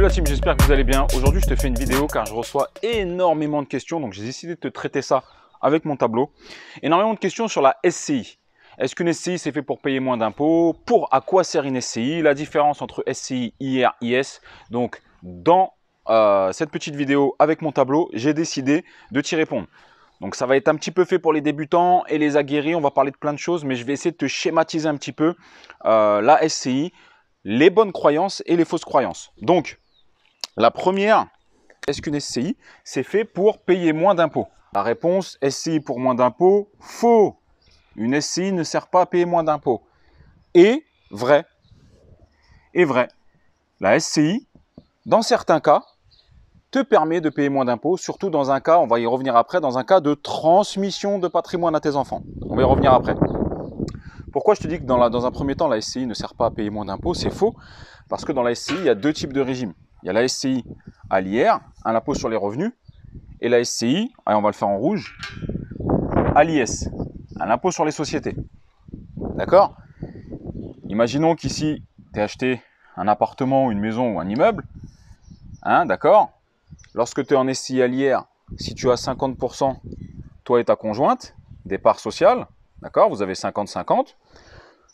la team, j'espère que vous allez bien. Aujourd'hui, je te fais une vidéo car je reçois énormément de questions. Donc, j'ai décidé de te traiter ça avec mon tableau. Énormément de questions sur la SCI. Est-ce qu'une SCI, c'est fait pour payer moins d'impôts? À quoi sert une SCI? La différence entre SCI, IR, IS. Donc, dans cette petite vidéo avec mon tableau, j'ai décidé de t'y répondre. Donc, ça va être un petit peu fait pour les débutants et les aguerris. On va parler de plein de choses, mais je vais essayer de te schématiser un petit peu la SCI, les bonnes croyances et les fausses croyances. Donc, la première, est-ce qu'une SCI, c'est fait pour payer moins d'impôts? La réponse, SCI pour moins d'impôts, faux. Une SCI ne sert pas à payer moins d'impôts. Et vrai. Et vrai. La SCI, dans certains cas, te permet de payer moins d'impôts, surtout dans un cas, on va y revenir après, dans un cas de transmission de patrimoine à tes enfants. On va y revenir après. Pourquoi je te dis que dans un premier temps, la SCI ne sert pas à payer moins d'impôts? C'est faux, parce que dans la SCI, il y a deux types de régimes. Il y a la SCI à l'IR, un impôt sur les revenus, et la SCI, allez, on va le faire en rouge, à l'IS, un impôt sur les sociétés. D'accord? Imaginons qu'ici, tu as acheté un appartement, une maison ou un immeuble. Hein, d'accord? Lorsque tu es en SCI à l'IR, si tu as 50%, toi et ta conjointe, des parts sociales, d'accord? Vous avez 50-50.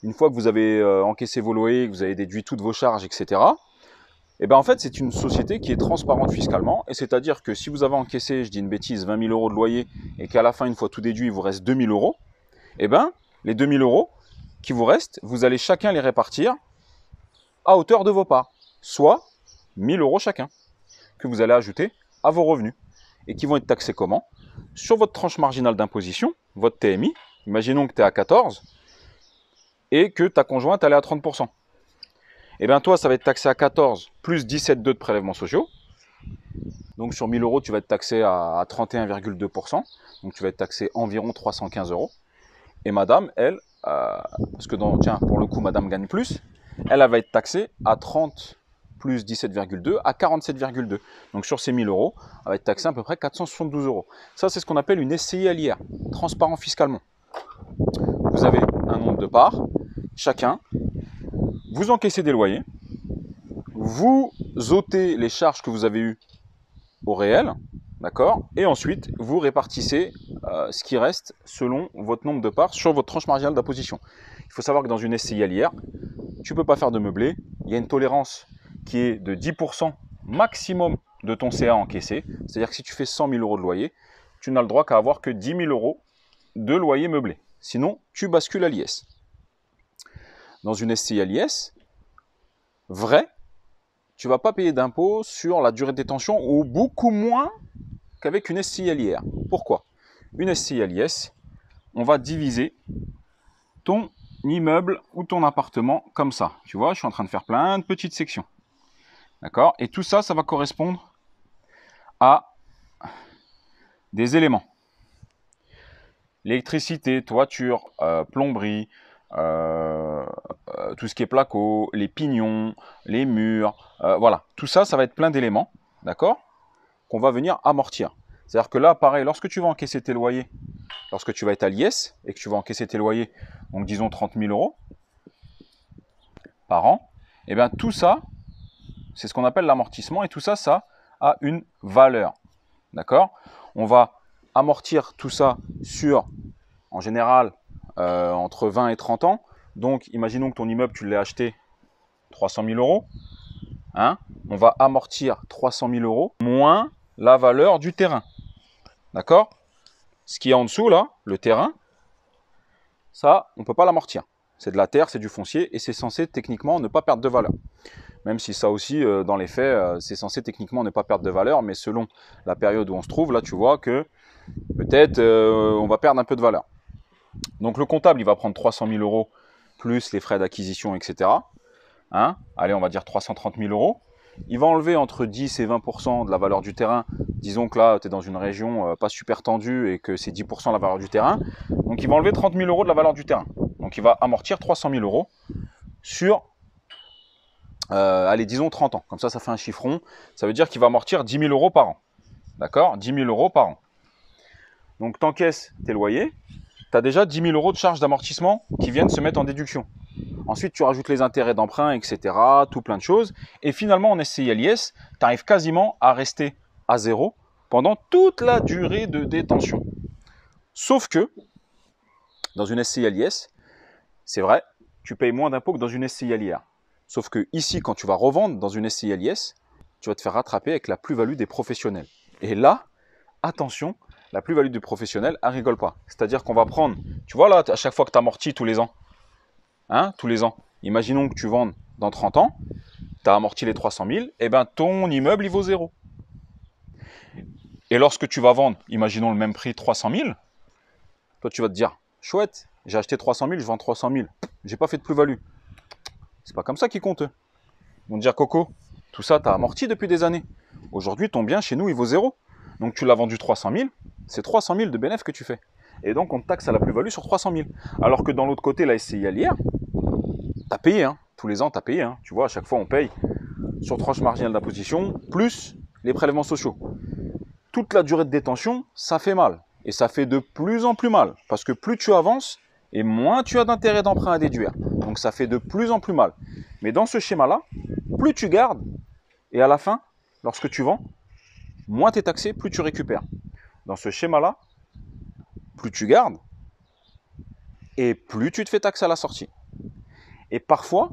Une fois que vous avez encaissé vos loyers, que vous avez déduit toutes vos charges, etc., et bien en fait, c'est une société qui est transparente fiscalement. Et c'est-à-dire que si vous avez encaissé, je dis une bêtise, 20 000 € de loyer, et qu'à la fin, une fois tout déduit, il vous reste 2 000 €, et bien les 2 000 € qui vous restent, vous allez chacun les répartir à hauteur de vos parts, soit 1 000 € chacun, que vous allez ajouter à vos revenus, et qui vont être taxés comment? Sur votre tranche marginale d'imposition, votre TMI. Imaginons que tu es à 14 et que ta conjointe elle est à 30%. Et bien toi, ça va être taxé à 14 plus 17,2 de prélèvements sociaux. Donc sur 1 000 €, tu vas être taxé à 31,2%. Donc tu vas être taxé environ 315 €. Et madame, elle, parce que tiens, pour le coup, madame gagne plus, elle va être taxée à 30 plus 17,2 à 47,2. Donc sur ces 1 000 €, elle va être taxée à peu près 472 €. Ça, c'est ce qu'on appelle une SCI à l'IR, transparent fiscalement. Vous avez un nombre de parts, chacun, vous encaissez des loyers, vous ôtez les charges que vous avez eues au réel, d'accord? Et ensuite, vous répartissez ce qui reste selon votre nombre de parts sur votre tranche marginale d'imposition. Il faut savoir que dans une SCI à l'IR, tu ne peux pas faire de meublé. Il y a une tolérance qui est de 10% maximum de ton CA encaissé. C'est-à-dire que si tu fais 100 000 € de loyer, tu n'as le droit qu'à avoir que 10 000 € de loyer meublé. Sinon, tu bascules à l'IS. Dans une SCI à l'IS, vrai, tu ne vas pas payer d'impôt sur la durée de détention ou beaucoup moins qu'avec une SCI à l'IR. Pourquoi? Une SCI à l'IS, on va diviser ton immeuble ou ton appartement comme ça. Tu vois, je suis en train de faire plein de petites sections. D'accord? Et tout ça, ça va correspondre à des éléments. L'électricité, toiture, plomberie, tout ce qui est placo, les pignons, les murs, voilà. Tout ça, ça va être plein d'éléments, d'accord? Qu'on va venir amortir. C'est-à-dire que là, pareil, lorsque tu vas encaisser tes loyers, lorsque tu vas être à l'IS et que tu vas encaisser tes loyers, donc disons 30 000 € par an, et bien tout ça, c'est ce qu'on appelle l'amortissement, et tout ça, ça a une valeur. D'accord? On va amortir tout ça sur, en général, entre 20 et 30 ans. Donc, imaginons que ton immeuble, tu l'as acheté 300 000 €. Hein? On va amortir 300 000 € moins la valeur du terrain. D'accord? Ce qui est en dessous, là, le terrain, ça, on ne peut pas l'amortir. C'est de la terre, c'est du foncier, et c'est censé techniquement ne pas perdre de valeur. Même si ça aussi, dans les faits, c'est censé techniquement ne pas perdre de valeur, mais selon la période où on se trouve, là, tu vois que peut-être on va perdre un peu de valeur. Donc le comptable, il va prendre 300 000 € plus les frais d'acquisition, etc. Hein? Allez, on va dire 330 000 €. Il va enlever entre 10 et 20% de la valeur du terrain. Disons que là, tu es dans une région pas super tendue et que c'est 10% la valeur du terrain. Donc il va enlever 30 000 € de la valeur du terrain. Donc il va amortir 300 000 € sur, allez, disons 30 ans. Comme ça fait un chiffron. Ça veut dire qu'il va amortir 10 000 € par an. D'accord? 10 000 € par an. Donc tu encaisses tes loyers. tu as déjà 10 000 € de charges d'amortissement qui viennent se mettre en déduction. Ensuite, tu rajoutes les intérêts d'emprunt, etc., tout plein de choses. Et finalement, en SCI LIS, tu arrives quasiment à rester à zéro pendant toute la durée de détention. Sauf que, dans une SCI LIS, c'est vrai, tu payes moins d'impôts que dans une SCI LIR. Sauf que ici, quand tu vas revendre dans une SCI LIS, tu vas te faire rattraper avec la plus-value des professionnels. Et là, attention, la plus-value du professionnel, elle rigole pas. C'est-à-dire qu'on va prendre, tu vois là, à chaque fois que tu amortis tous les ans, hein, tous les ans, imaginons que tu vendes dans 30 ans, tu as amorti les 300 000, et bien ton immeuble, il vaut 0. Et lorsque tu vas vendre, imaginons le même prix, 300 000, toi tu vas te dire, chouette, j'ai acheté 300 000, je vends 300 000, j'ai pas fait de plus-value. C'est pas comme ça qu'ils comptent. Ils vont te dire, Coco, tout ça, tu as amorti depuis des années. Aujourd'hui, ton bien chez nous, il vaut 0. Donc tu l'as vendu 300 000, c'est 300 000 de bénéfice que tu fais. Et donc on te taxe à la plus-value sur 300 000. Alors que dans l'autre côté, la SCI LIR, tu as payé, hein. Tous les ans, tu as payé. Hein. Tu vois, à chaque fois, on paye sur tranche marginale d'imposition, plus les prélèvements sociaux. Toute la durée de détention, ça fait mal. Et ça fait de plus en plus mal. Parce que plus tu avances, et moins tu as d'intérêt d'emprunt à déduire. Donc ça fait de plus en plus mal. Mais dans ce schéma-là, plus tu gardes, et à la fin, lorsque tu vends, moins tu es taxé, plus tu récupères. Dans ce schéma-là, plus tu gardes, et plus tu te fais taxer à la sortie. Et parfois,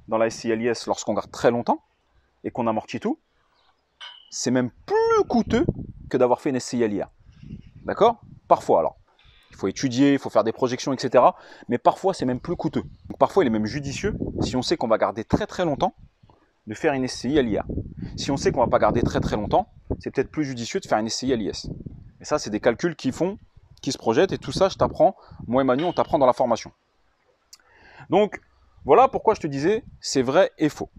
dans la SCI LIS, lorsqu'on garde très longtemps, et qu'on amortit tout, c'est même plus coûteux que d'avoir fait une SCI LIR. D'accord? Parfois, alors. Il faut étudier, il faut faire des projections, etc. Mais parfois, c'est même plus coûteux. Donc, parfois, il est même judicieux, si on sait qu'on va garder très très longtemps, de faire une SCI LIR. Si on sait qu'on ne va pas garder très très longtemps, c'est peut-être plus judicieux de faire une SCI LIS. Et ça, c'est des calculs qui se projettent, et tout ça, je t'apprends, moi et Manu, on t'apprend dans la formation. Donc, voilà pourquoi je te disais, c'est vrai et faux.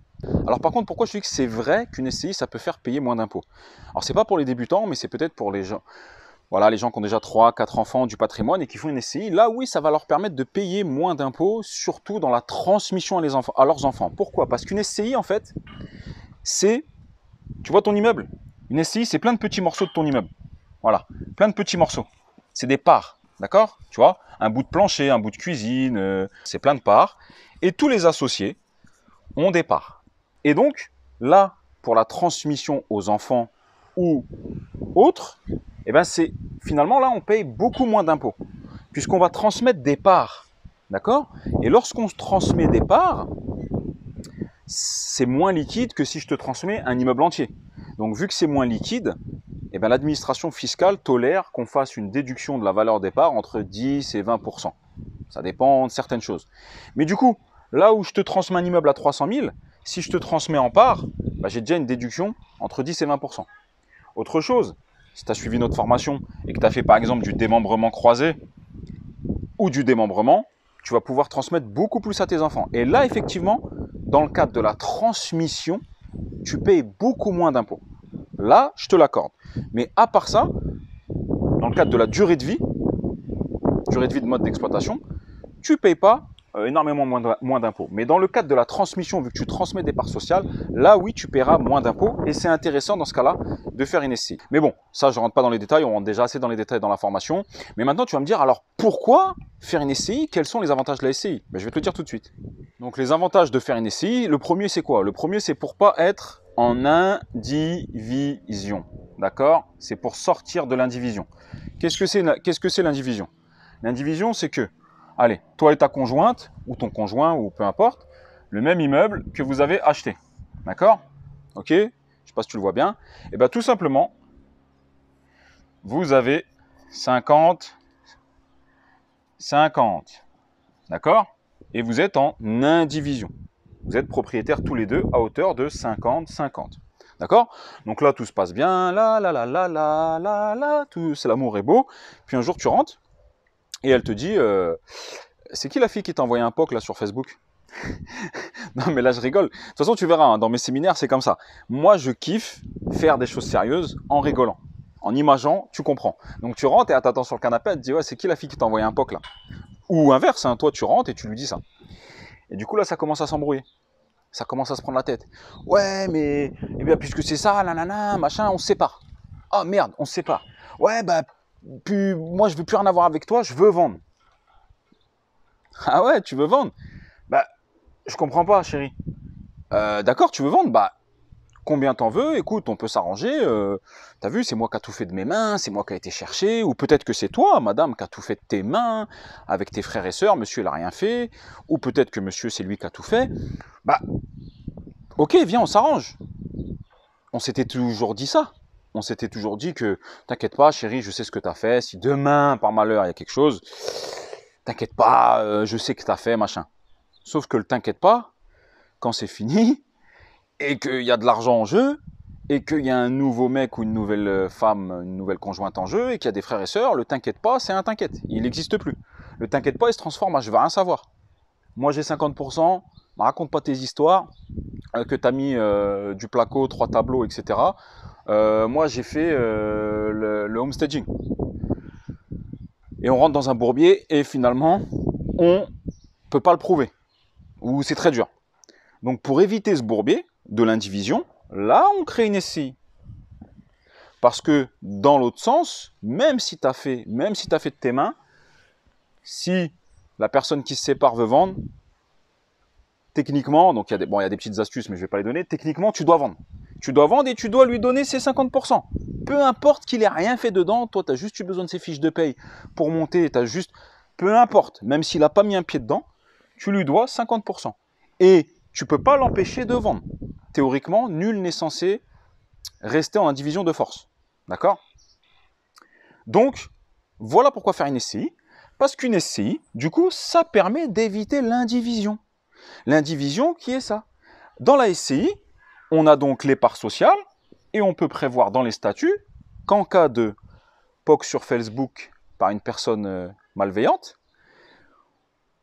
Alors par contre, pourquoi je te dis que c'est vrai qu'une SCI, ça peut faire payer moins d'impôts? Alors c'est pas pour les débutants, mais c'est peut-être pour les gens, voilà, les gens qui ont déjà 3, 4 enfants, du patrimoine et qui font une SCI. Là, oui, ça va leur permettre de payer moins d'impôts, surtout dans la transmission à leurs enfants. Pourquoi? Parce qu'une SCI, en fait, c'est, tu vois ton immeuble? Une SCI, c'est plein de petits morceaux de ton immeuble. Voilà, plein de petits morceaux. C'est des parts, d'accord? Tu vois, un bout de plancher, un bout de cuisine, c'est plein de parts. Et tous les associés ont des parts. Et donc, là, pour la transmission aux enfants ou autres, eh ben c'est finalement, là, on paye beaucoup moins d'impôts, puisqu'on va transmettre des parts, d'accord? Et lorsqu'on transmet des parts, c'est moins liquide que si je te transmets un immeuble entier. Donc, vu que c'est moins liquide, eh ben, l'administration fiscale tolère qu'on fasse une déduction de la valeur des parts entre 10 et 20%. Ça dépend de certaines choses. Mais du coup, là où je te transmets un immeuble à 300 000, si je te transmets en parts, bah, j'ai déjà une déduction entre 10 et 20%. Autre chose, si tu as suivi notre formation et que tu as fait par exemple du démembrement croisé ou du démembrement, tu vas pouvoir transmettre beaucoup plus à tes enfants. Et là, effectivement, dans le cadre de la transmission, tu payes beaucoup moins d'impôts. Là, je te l'accorde. Mais à part ça, dans le cadre de la durée de vie de mode d'exploitation, tu ne payes pas énormément moins d'impôts. Mais dans le cadre de la transmission, vu que tu transmets des parts sociales, là oui, tu paieras moins d'impôts et c'est intéressant dans ce cas-là de faire une SCI. Mais bon, ça je ne rentre pas dans les détails, on rentre déjà assez dans les détails dans la formation. Mais maintenant tu vas me dire, alors pourquoi faire une SCI? Quels sont les avantages de la SCI? Ben, je vais te le dire tout de suite. Donc les avantages de faire une SCI, le premier c'est quoi? Le premier c'est pour pas être en indivision. D'accord? C'est pour sortir de l'indivision. Qu'est-ce que c'est l'indivision? L'indivision c'est que, allez, toi et ta conjointe, ou ton conjoint, ou peu importe, le même immeuble que vous avez acheté. D'accord? Ok? Je ne sais pas si tu le vois bien. Et bien tout simplement, vous avez 50. D'accord? Et vous êtes en indivision. Vous êtes propriétaires tous les deux à hauteur de 50-50. D'accord? Donc là, tout se passe bien. C'est l'amour est beau. Puis un jour, tu rentres et elle te dit... c'est qui la fille qui t'a envoyé un POC là sur Facebook? Non mais là je rigole. De toute façon tu verras, hein, dans mes séminaires c'est comme ça. Moi je kiffe faire des choses sérieuses en rigolant. En imageant, tu comprends. Donc tu rentres et elle t'attend sur le canapé, elle te dit ouais c'est qui la fille qui t'a envoyé un POC là? Ou inverse, hein, toi tu rentres et tu lui dis ça. Et du coup là ça commence à s'embrouiller. Ça commence à se prendre la tête. Ouais mais, eh bien puisque c'est ça, nanana, machin, on se sépare. Ah merde, on se sépare. Ouais bah moi, je veux plus rien avoir avec toi, je veux vendre. Ah ouais, tu veux vendre? Bah, je comprends pas, chérie. D'accord, tu veux vendre? Bah, combien t'en veux? Écoute, on peut s'arranger. T'as vu, c'est moi qui a tout fait de mes mains, c'est moi qui a été chercher. Ou peut-être que c'est toi, madame, qui a tout fait de tes mains, avec tes frères et sœurs. Monsieur, il a rien fait. Ou peut-être que monsieur, c'est lui qui a tout fait. Bah, ok, viens, on s'arrange. On s'était toujours dit ça. On s'était toujours dit que, t'inquiète pas, chérie, je sais ce que t'as fait. Si demain, par malheur, il y a quelque chose, t'inquiète pas, je sais que t'as fait, machin. Sauf que le t'inquiète pas, quand c'est fini, et qu'il y a de l'argent en jeu, et qu'il y a un nouveau mec ou une nouvelle femme, une nouvelle conjointe en jeu, et qu'il y a des frères et sœurs, le t'inquiète pas, c'est un t'inquiète. Il n'existe plus. Le t'inquiète pas, il se transforme à je veux rien savoir. Moi j'ai 50%, raconte pas tes histoires, que tu as mis du placo, 3 tableaux, etc. Moi j'ai fait le homestaging. Et on rentre dans un bourbier, et finalement, on peut pas le prouver. Ou c'est très dur. Donc pour éviter ce bourbier de l'indivision, là on crée une SCI. Parce que dans l'autre sens, même si tu as fait de tes mains, si la personne qui se sépare veut vendre, techniquement, donc il y a des petites astuces, mais je ne vais pas les donner, techniquement tu dois vendre. Tu dois vendre et tu dois lui donner ses 50%. Peu importe qu'il ait rien fait dedans, toi tu as juste eu besoin de ses fiches de paye pour monter, peu importe, même s'il n'a pas mis un pied dedans, tu lui dois 50%. Et tu ne peux pas l'empêcher de vendre. Théoriquement, nul n'est censé rester en indivision de force. D'accord? Donc, voilà pourquoi faire une SCI. Parce qu'une SCI, du coup, ça permet d'éviter l'indivision. L'indivision qui est ça. Dans la SCI, on a donc les parts sociales et on peut prévoir dans les statuts qu'en cas de POC sur Facebook par une personne malveillante,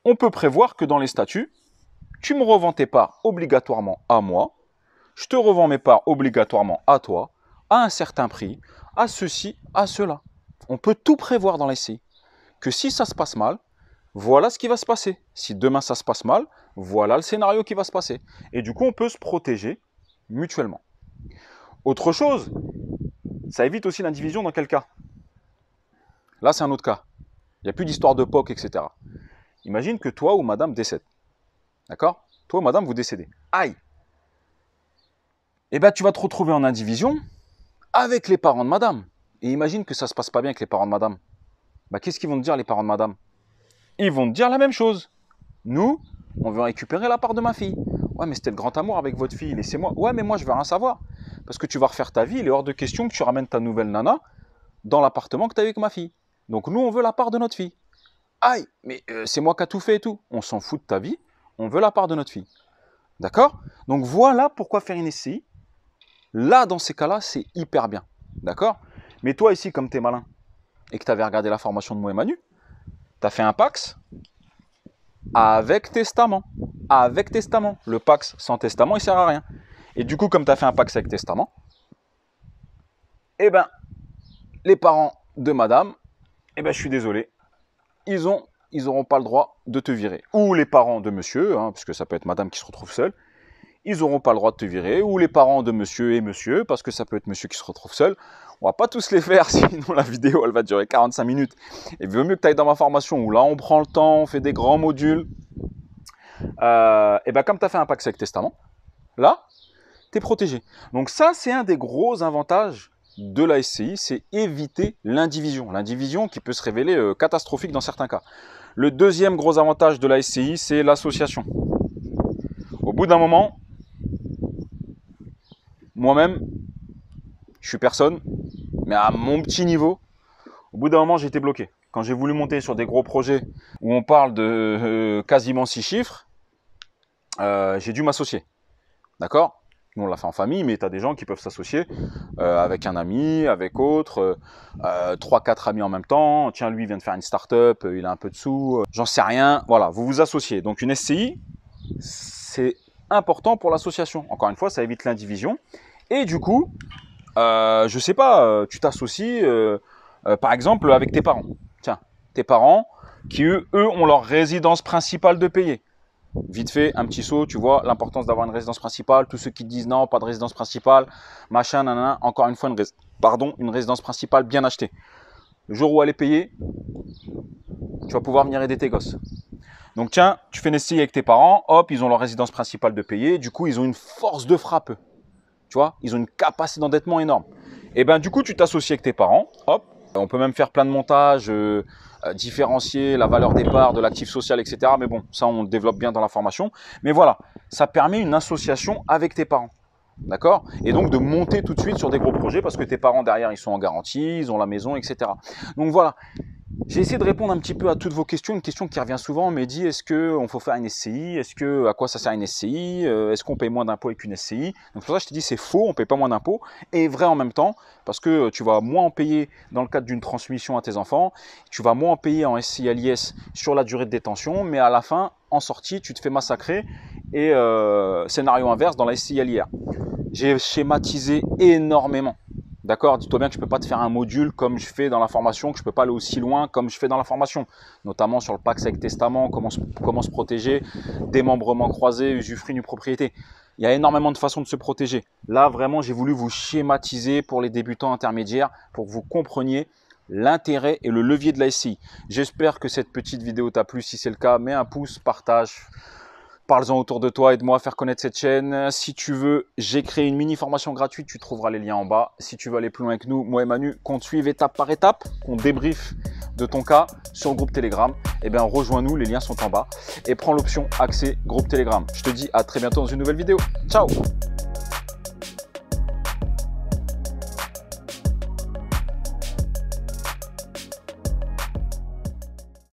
on peut prévoir que dans les statuts, tu me revends tes parts obligatoirement à moi, je te revends mes parts obligatoirement à toi, à un certain prix, à ceci, à cela. On peut tout prévoir dans la SCI. Que si ça se passe mal, voilà ce qui va se passer. Si demain ça se passe mal, voilà le scénario qui va se passer. Et du coup, on peut se protéger mutuellement. Autre chose, ça évite aussi l'indivision dans quel cas? Là, c'est un autre cas. Il n'y a plus d'histoire de POC, etc. Imagine que toi ou madame décède. D'accord? Toi ou madame, vous décédez. Aïe! Eh bien, tu vas te retrouver en indivision avec les parents de madame. Et imagine que ça ne se passe pas bien avec les parents de madame. Bah, qu'est-ce qu'ils vont te dire, les parents de madame? Ils vont te dire la même chose. Nous, on veut récupérer la part de ma fille. Ouais, mais c'était le grand amour avec votre fille, laissez-moi. Ouais, mais moi, je veux rien savoir. Parce que tu vas refaire ta vie, il est hors de question que tu ramènes ta nouvelle nana dans l'appartement que tu as avec ma fille. Donc nous, on veut la part de notre fille. Aïe, mais c'est moi qui a tout fait et tout. On s'en fout de ta vie, on veut la part de notre fille. D'accord? Donc voilà pourquoi faire une SCI. Là, dans ces cas-là, c'est hyper bien. D'accord? Mais toi ici, comme tu es malin, et que tu avais regardé la formation de moi et Manu, tu as fait un Pax avec testament. Avec testament. Le Pax sans testament, il ne sert à rien. Et du coup, comme tu as fait un Pax avec testament, eh ben, les parents de madame, eh ben, je suis désolé, ils n'auront pas le droit de te virer. Ou les parents de monsieur, hein, parce que ça peut être madame qui se retrouve seule, ils n'auront pas le droit de te virer. Ou les parents de monsieur et monsieur, parce que ça peut être monsieur qui se retrouve seul. On va pas tous les faire, sinon la vidéo, elle va durer 45 minutes. Et il vaut mieux que tu ailles dans ma formation, où là, on prend le temps, on fait des grands modules. Et ben, comme tu as fait un Pax avec testament, là, tu es protégé. Donc ça, c'est un des gros avantages de la SCI, c'est éviter l'indivision. L'indivision qui peut se révéler catastrophique dans certains cas. Le deuxième gros avantage de la SCI, c'est l'association. Au bout d'un moment, moi-même, je suis personne, mais à mon petit niveau, au bout d'un moment, j'ai été bloqué. Quand j'ai voulu monter sur des gros projets où on parle de quasiment 6 chiffres, j'ai dû m'associer. D'accord ? Nous, on l'a fait en famille, mais tu as des gens qui peuvent s'associer avec un ami, avec autre, 3-4 amis en même temps. Tiens, lui, il vient de faire une start-up, il a un peu de sous, j'en sais rien. Voilà, vous vous associez. Donc, une SCI, c'est important pour l'association. Encore une fois, ça évite l'indivision. Et du coup, je sais pas, tu t'associes, par exemple, avec tes parents. Tiens, tes parents qui, eux, ont leur résidence principale de payer. Vite fait, un petit saut, tu vois, l'importance d'avoir une résidence principale. Tous ceux qui te disent non, pas de résidence principale, machin, nanana. Encore une fois, une résidence principale bien achetée. Le jour où elle est payée, tu vas pouvoir venir aider tes gosses. Donc tiens, tu fais une SCI avec tes parents, hop, ils ont leur résidence principale de payer, du coup ils ont une force de frappe, tu vois, ils ont une capacité d'endettement énorme. Et ben du coup tu t'associes avec tes parents, hop, on peut même faire plein de montages, différencier la valeur des parts de l'actif social, etc. Mais bon, ça on le développe bien dans la formation. Mais voilà, ça permet une association avec tes parents. D'accord? Et donc de monter tout de suite sur des gros projets parce que tes parents derrière ils sont en garantie, ils ont la maison, etc. Donc voilà, j'ai essayé de répondre un petit peu à toutes vos questions. Une question qui revient souvent, on me dit est-ce qu'on faut faire une SCI? À quoi ça sert une SCI? Est-ce qu'on paye moins d'impôts avec une SCI? Donc pour ça je te dis c'est faux, on ne paye pas moins d'impôts. Et vrai en même temps, parce que tu vas moins en payer dans le cadre d'une transmission à tes enfants, tu vas moins en payer en SCI à l'IS sur la durée de détention, mais à la fin, en sortie, tu te fais massacrer. Et scénario inverse dans la SCI à l'IR. J'ai schématisé énormément. D'accord? Dis-toi bien que je ne peux pas te faire un module comme je fais dans la formation, que je ne peux pas aller aussi loin comme je fais dans la formation. Notamment sur le Pax avec testament, comment se protéger, démembrement croisé, usufruit nue propriété. Il y a énormément de façons de se protéger. Là, vraiment, j'ai voulu vous schématiser pour les débutants intermédiaires, pour que vous compreniez l'intérêt et le levier de la SCI. J'espère que cette petite vidéo t'a plu. Si c'est le cas, mets un pouce, partage. Parle-en autour de toi, aide-moi à faire connaître cette chaîne. Si tu veux, j'ai créé une mini formation gratuite, tu trouveras les liens en bas. Si tu veux aller plus loin avec nous, moi et Manu, qu'on te suive étape par étape, qu'on débriefe de ton cas sur le groupe Telegram, eh bien rejoins-nous, les liens sont en bas. Et prends l'option accès groupe Telegram. Je te dis à très bientôt dans une nouvelle vidéo. Ciao!